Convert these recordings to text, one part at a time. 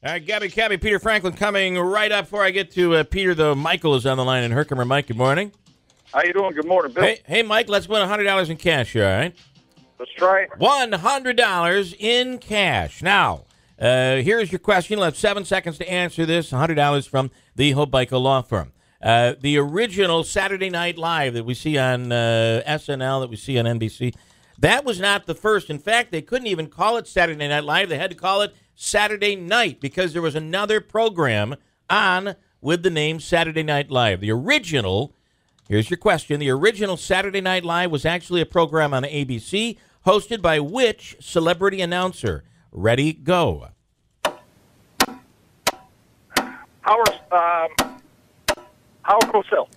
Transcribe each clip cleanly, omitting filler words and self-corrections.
All right, Gabby Cabby, Peter Franklin coming right up. Before I get to Peter, though, Michael is on the line in Herkimer. Mike, good morning. How you doing? Good morning, Bill. Hey, Mike, let's win $100 in cash here, all right? Let's try it. $100 in cash. Now, here's your question. You'll have 7 seconds to answer this. $100 from the Hobico Law Firm. The original Saturday Night Live that we see on SNL, that we see on NBC, that was not the first. In fact, they couldn't even call it Saturday Night Live. They had to call it Saturday Night because there was another program on with the name Saturday Night Live. The original, here's your question, the original Saturday Night Live was actually a program on ABC hosted by which celebrity announcer? Ready, go. Howard Cosell.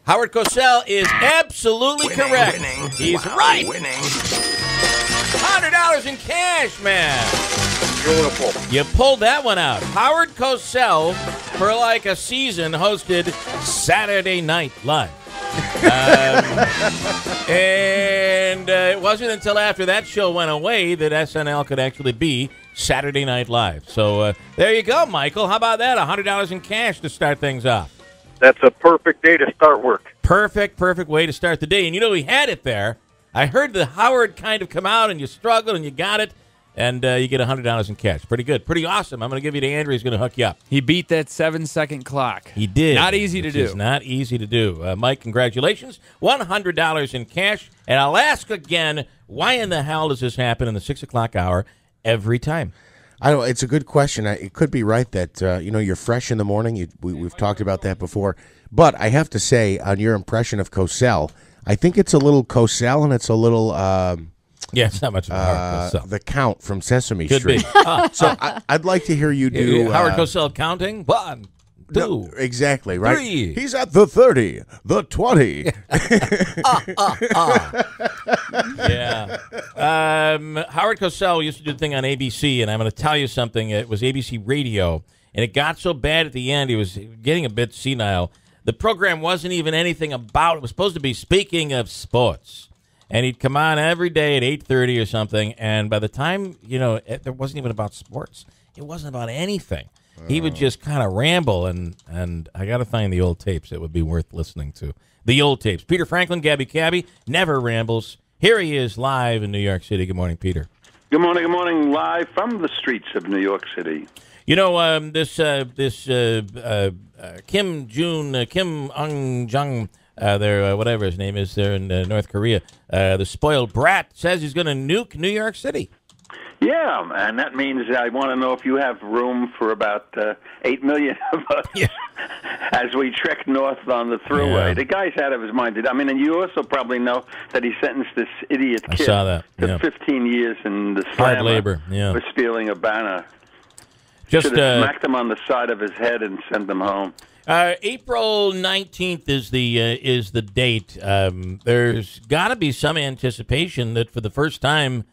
Howard Cosell is absolutely correct. Winning. He's Wow, right. Winning. $100 in cash, man. Beautiful. You pulled that one out. Howard Cosell, for like a season, hosted Saturday Night Live. And it wasn't until after that show went away that SNL could actually be Saturday Night Live. So there you go, Michael. How about that? $100 in cash to start things off. That's a perfect day to start work. Perfect way to start the day. And you know, we had it there. I heard the Howard kind of come out, and you struggled, and you got it. And you get $100 in cash. Pretty good. Pretty awesome. I'm going to give you to Andrew. He's going to hook you up. He beat that 7-second clock. He did. Not easy to do. It's not easy to do. Mike, congratulations. $100 in cash. And I'll ask again, why in the hell does this happen in the 6 o'clock hour every time? I don't. It's a good question. It could be right that you're fresh in the morning. We've talked about that before. But I have to say, on your impression of Cosell, I think it's a little Cosell and it's a little... Yeah, it's not much of a Howard Cosell. The Count from Sesame Could Street. be. So I'd like to hear you do... Howard Cosell counting? 1, 2. No, exactly, right? 3. He's at the 30, the 20. Yeah. Howard Cosell used to do the thing on ABC, and I'm going to tell you something. It was ABC Radio, and it got so bad at the end, he was getting a bit senile. The program wasn't even anything about, it was supposed to be speaking of sports. And he'd come on every day at 8:30 or something, and by the time, it wasn't even about sports. It wasn't about anything. He would just kind of ramble, and I got to find the old tapes. It would be worth listening to. The old tapes. Peter Franklin, Gabby Cabby, never rambles. Here he is live in New York City. Good morning, Peter. Good morning, live from the streets of New York City. You know, this Kim Ung-jung, whatever his name is, there in North Korea, the spoiled brat, says he's going to nuke New York City. Yeah, and that means I want to know if you have room for about 8 million of us as we trek north on the throughway. Yeah. The guy's out of his mind. I mean, and you also probably know that he sentenced this idiot kid to 15 years in the hard labor for stealing a banner. Just should have smacked him on the side of his head and sent him home. April 19th is the date. There's got to be some anticipation that for the first time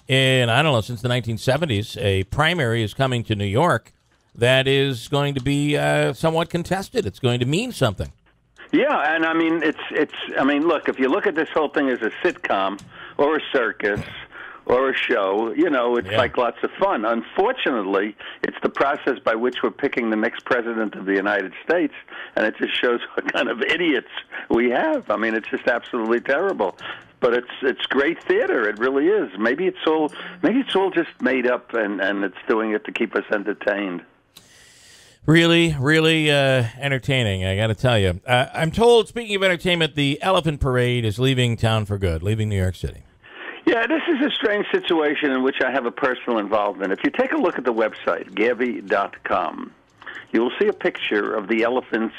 in, I don't know, since the 1970s, a primary is coming to New York that is going to be somewhat contested. It's going to mean something. Yeah, and I mean, look, if you look at this whole thing as a sitcom or a circus or a show, it's like lots of fun. Unfortunately, it's the process by which we're picking the next president of the United States, and it just shows what kind of idiots we have. I mean, it's just absolutely terrible. But it's great theater. It really is. Maybe it's all just made up, and it's doing it to keep us entertained. Really, really entertaining, I got to tell you. I'm told, speaking of entertainment, the Elephant Parade is leaving town for good, leaving New York City. Yeah, this is a strange situation in which I have a personal involvement. If you take a look at the website, Gabby.com, you will see a picture of the elephants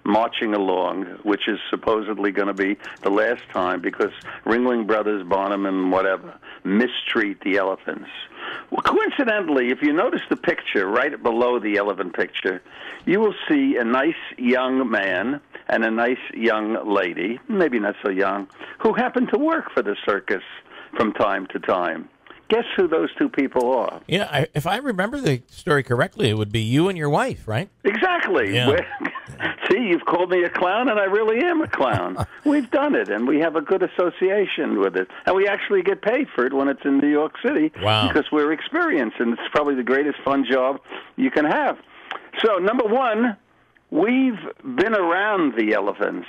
marching along, which is supposedly going to be the last time because Ringling Brothers, Barnum, and whatever mistreat the elephants. Well, coincidentally, if you notice the picture right below the elephant picture, you will see a nice young man and a nice young lady, maybe not so young, who happen to work for the circus from time to time. Guess who those two people are? Yeah, if I remember the story correctly, it would be you and your wife, right? Exactly. Yeah. See, you've called me a clown, and I really am a clown. We've done it, and we have a good association with it. And we actually get paid for it when it's in New York City. Wow. Because we're experienced, and it's probably the greatest fun job you can have. So, number one, we've been around the elephants.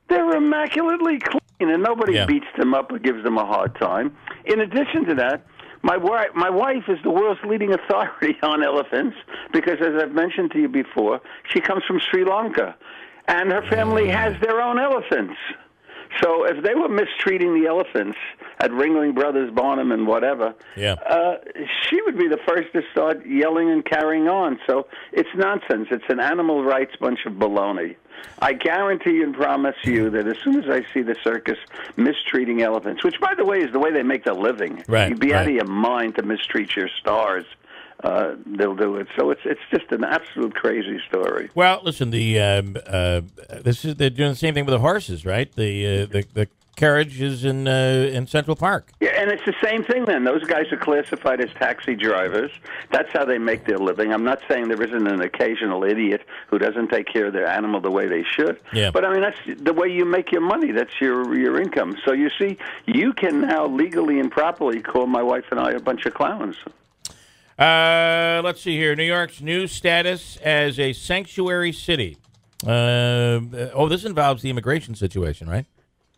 They're immaculately clean, and nobody beats them up or gives them a hard time. In addition to that, my wife is the world's leading authority on elephants because, as I've mentioned to you before, she comes from Sri Lanka, and her family has their own elephants. So if they were mistreating the elephants at Ringling Brothers, Barnum, and whatever, she would be the first to start yelling and carrying on. So it's nonsense. It's an animal rights bunch of baloney. I guarantee and promise you that as soon as I see the circus mistreating elephants, which, by the way, is the way they make their living. Right, You'd be out of your mind to mistreat your stars. They'll do it. So it's just an absolute crazy story. Well, listen, they're doing the same thing with the horses, right? The carriage is in Central Park. Yeah, and it's the same thing then. Those guys are classified as taxi drivers. That's how they make their living. I'm not saying there isn't an occasional idiot who doesn't take care of their animal the way they should. Yeah. But, I mean, that's the way you make your money. That's your income. So, you see, you can now legally and properly call my wife and I a bunch of clowns. Let's see here. New York's new status as a sanctuary city. This involves the immigration situation, right?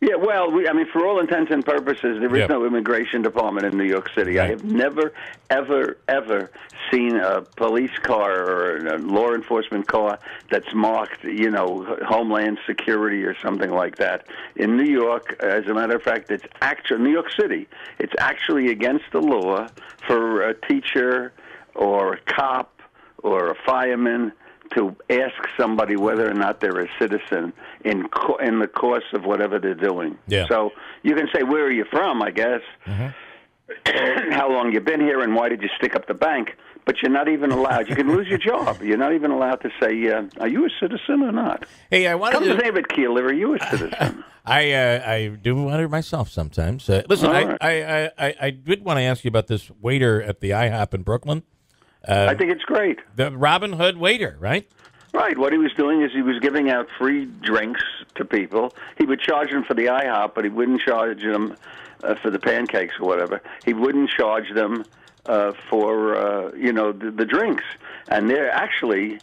Yeah, well, for all intents and purposes, there is no immigration department in New York City. I have never, ever, ever seen a police car or a law enforcement car that's marked, Homeland Security or something like that. In New York, as a matter of fact, it's actually New York City. It's actually against the law for a teacher or a cop or a fireman to ask somebody whether or not they're a citizen in the course of whatever they're doing. Yeah. So you can say, where are you from, I guess, how long you've been here, and why did you stick up the bank? But you're not even allowed. You can lose your job. You're not even allowed to say, are you a citizen or not? Hey, I wanted Come to David Keeler, are you a citizen? I do wonder myself sometimes. Listen, All right. I did want to ask you about this waiter at the IHOP in Brooklyn. I think it's great. The Robin Hood waiter, right? Right. What he was doing is he was giving out free drinks to people. He would charge them for the IHOP, but he wouldn't charge them for the pancakes or whatever. He wouldn't charge them for the drinks. And they're actually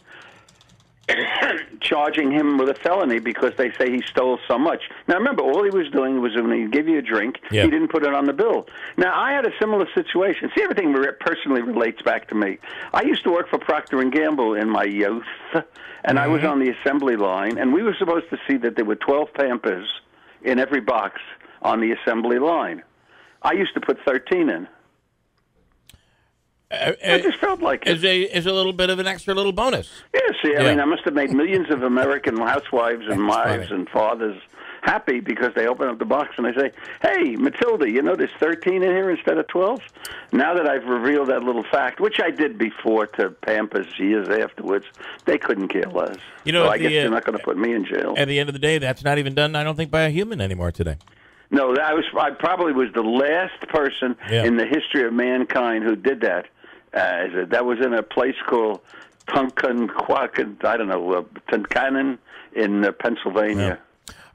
charging him with a felony because they say he stole so much. Now, remember, all he was doing was when he gave you a drink, he didn't put it on the bill. Now, I had a similar situation. See, everything personally relates back to me. I used to work for Procter & Gamble in my youth, and I was on the assembly line, and we were supposed to see that there were 12 Pampers in every box on the assembly line. I used to put 13 in. I just felt like it. Is a little bit of an extra little bonus. Yeah, see, I mean, I must have made millions of American housewives and wives and fathers happy because they open up the box and they say, hey, Matilda, there's 13 in here instead of 12? Now that I've revealed that little fact, which I did before to Pampers years afterwards, they couldn't care less. So I guess they're not going to put me in jail. At the end of the day, that's not even done, I don't think, by a human anymore today. No, I probably was the last person in the history of mankind who did that. That was in a place called Tunkanen in Pennsylvania.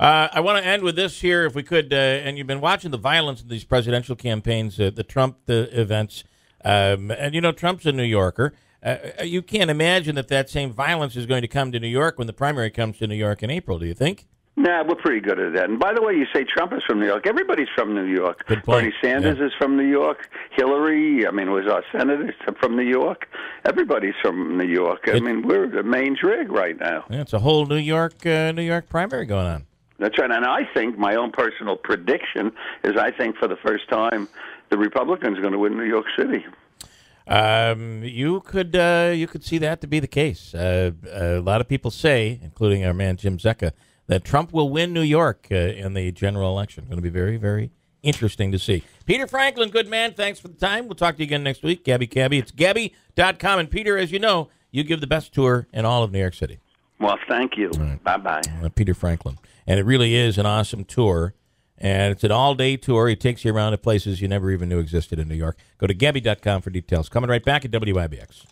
Yeah. I want to end with this here, if we could. And you've been watching the violence in these presidential campaigns, the Trump events, and Trump's a New Yorker. You can't imagine that same violence is going to come to New York when the primary comes to New York in April. Do you think? Nah, we're pretty good at that. And by the way, you say Trump is from New York. Everybody's from New York. Good point. Bernie Sanders is from New York. Hillary, was our senator from New York. Everybody's from New York. We're the main drag right now. Yeah, it's a whole New York primary going on. That's right. And I think my own personal prediction is I think for the first time the Republicans are going to win New York City. You could see that to be the case. A lot of people say, including our man Jim Zecca, that Trump will win New York in the general election. Going to be very, very interesting to see. Peter Franklin, good man. Thanks for the time. We'll talk to you again next week. Gabby Cabby. It's Gabby.com. And Peter, as you know, you give the best tour in all of New York City. Well, thank you. Right. Bye-bye. Peter Franklin. And it really is an awesome tour. And it's an all-day tour. He takes you around to places you never even knew existed in New York. Go to Gabby.com for details. Coming right back at WIBX.